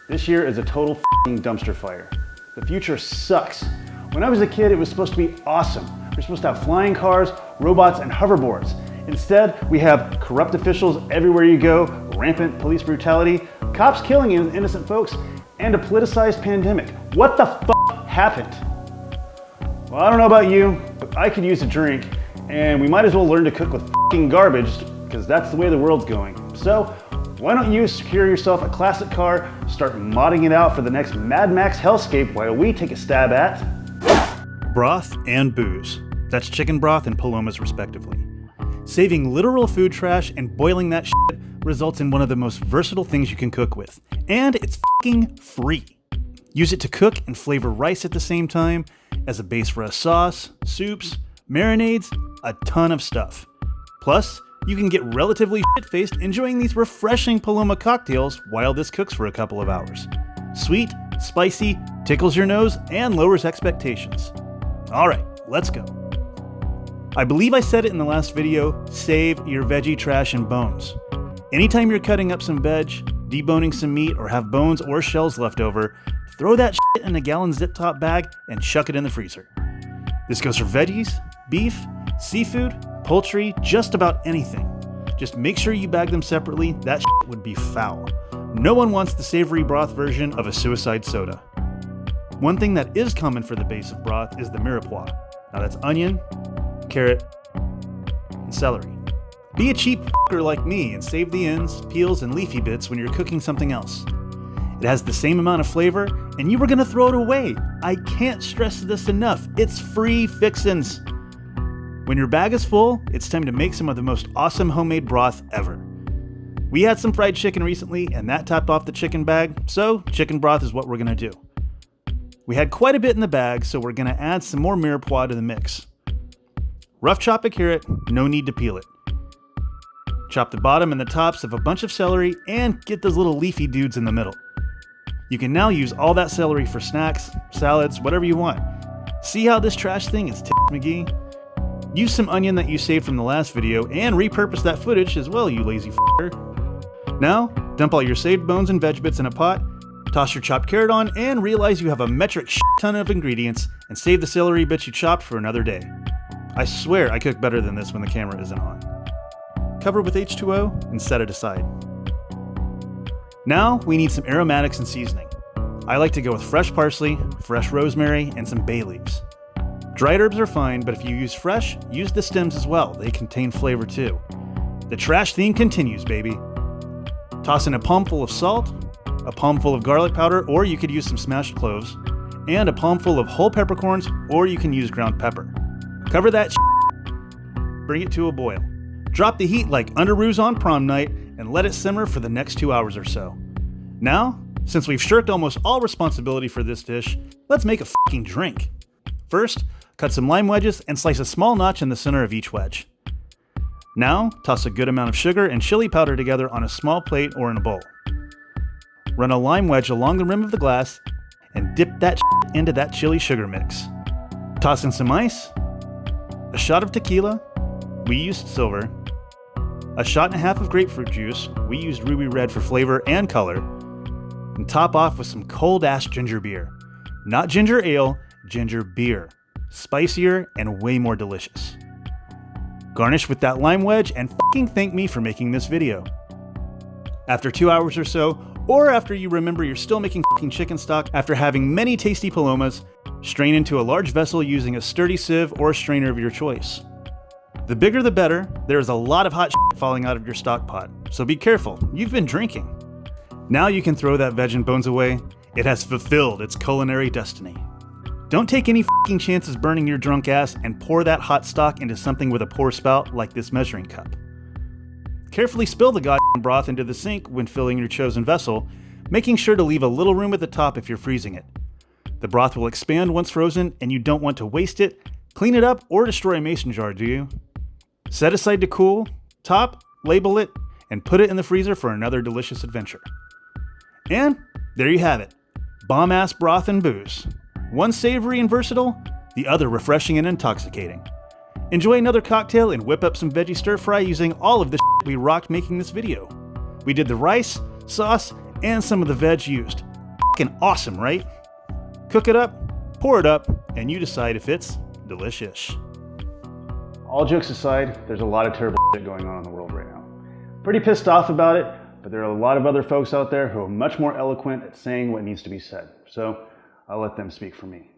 This year is a total f***ing dumpster fire. The future sucks. When I was a kid, it was supposed to be awesome. We're supposed to have flying cars, robots, and hoverboards. Instead, we have corrupt officials everywhere you go, rampant police brutality, cops killing innocent folks, and a politicized pandemic. What the f*** happened? Well, I don't know about you, but I could use a drink, and we might as well learn to cook with f***ing garbage, because that's the way the world's going. So, why don't you secure yourself a classic car, start modding it out for the next Mad Max hellscape while we take a stab at broth and booze. That's chicken broth and palomas respectively. Saving literal food trash and boiling that shit results in one of the most versatile things you can cook with. And it's f***ing free. Use it to cook and flavor rice at the same time, as a base for a sauce, soups, marinades, a ton of stuff. Plus, you can get relatively shit-faced enjoying these refreshing Paloma cocktails while this cooks for a couple of hours. Sweet, spicy, tickles your nose, and lowers expectations. Alright, let's go. I believe I said it in the last video, save your veggie trash and bones. Anytime you're cutting up some veg, deboning some meat, or have bones or shells left over, throw that shit in a gallon zip-top bag and chuck it in the freezer. This goes for veggies, beef, seafood, poultry, just about anything. Just make sure you bag them separately, that shit would be foul. No one wants the savory broth version of a suicide soda. One thing that is common for the base of broth is the mirepoix. Now that's onion, carrot, and celery. Be a cheap f***er like me and save the ends, peels, and leafy bits when you're cooking something else. It has the same amount of flavor, and you were gonna throw it away. I can't stress this enough. It's free fixins'. When your bag is full, it's time to make some of the most awesome homemade broth ever. We had some fried chicken recently, and that topped off the chicken bag, so chicken broth is what we're gonna do. We had quite a bit in the bag, so we're gonna add some more mirepoix to the mix. Rough chop a carrot, no need to peel it. Chop the bottom and the tops of a bunch of celery, and get those little leafy dudes in the middle. You can now use all that celery for snacks, salads, whatever you want. See how this trash thing is McGee? Use some onion that you saved from the last video and repurpose that footage as well, you lazy f***er. Now, dump all your saved bones and veg bits in a pot, toss your chopped carrot on, and realize you have a metric ton of ingredients, and save the celery bits you chopped for another day. I swear I cook better than this when the camera isn't on. Cover with H2O and set it aside. Now we need some aromatics and seasoning. I like to go with fresh parsley, fresh rosemary, and some bay leaves. Dried herbs are fine, but if you use fresh, use the stems as well. They contain flavor too. The trash theme continues, baby. Toss in a palmful of salt, a palmful of garlic powder, or you could use some smashed cloves, and a palmful of whole peppercorns, or you can use ground pepper. Cover that bring it to a boil. Drop the heat like underoos on prom night, and let it simmer for the next 2 hours or so. Now, since we've shirked almost all responsibility for this dish, let's make a f***ing drink. First, cut some lime wedges and slice a small notch in the center of each wedge. Now, toss a good amount of sugar and chili powder together on a small plate or in a bowl. Run a lime wedge along the rim of the glass and dip that into that chili sugar mix. Toss in some ice, a shot of tequila, we used silver, a shot and a half of grapefruit juice, we used ruby red for flavor and color, and top off with some cold-ass ginger beer. Not ginger ale, ginger beer. Spicier and way more delicious. Garnish with that lime wedge and f***ing thank me for making this video. After 2 hours or so, or after you remember you're still making f***ing chicken stock after having many tasty palomas, strain into a large vessel using a sturdy sieve or a strainer of your choice. The bigger the better. There is a lot of hot shit falling out of your stock pot, so be careful, you've been drinking. Now you can throw that veg and bones away. It has fulfilled its culinary destiny. Don't take any f***ing chances burning your drunk ass and pour that hot stock into something with a pour spout like this measuring cup. Carefully spill the goddamn broth into the sink when filling your chosen vessel, making sure to leave a little room at the top if you're freezing it. The broth will expand once frozen and you don't want to waste it, clean it up, or destroy a mason jar, do you? Set aside to cool, top, label it, and put it in the freezer for another delicious adventure. And there you have it. Bomb-ass broth and booze. One savory and versatile, the other refreshing and intoxicating. Enjoy another cocktail and whip up some veggie stir-fry using all of the shit we rocked making this video. We did the rice, sauce, and some of the veg used. Fucking awesome, right? Cook it up, pour it up, and you decide if it's Delish Ish. All jokes aside, there's a lot of terrible shit going on in the world right now. Pretty pissed off about it, but there are a lot of other folks out there who are much more eloquent at saying what needs to be said. So I'll let them speak for me.